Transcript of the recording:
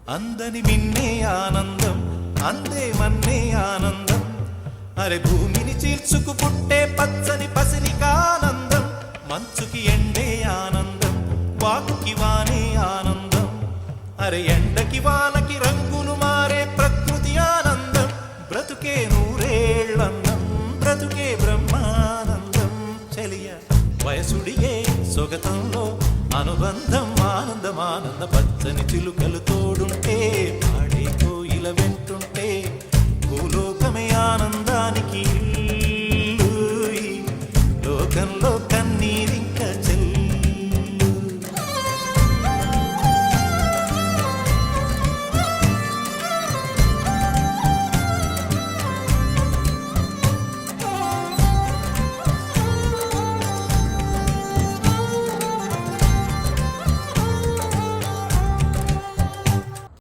అందని మిన్నే ఆనందం అందే మన్నే ఆనందం అరే భూమిని చీల్చుకు పుట్టే పచ్చని పసిరికానందం మంచుకి ఎండే ఆనందం వాకుకి వానే ఆనందం అరే ఎండకి వానకి రంగులు మారే ప్రకృతి ఆనందం బ్రతుకే నూరేళ్ళందం బ్రతుకే బ్రహ్మానందం చెలియ వయసుడియే సొగతంలో అనుబంధం ఆనందమానంద పచ్చని చిలుకలు తోడు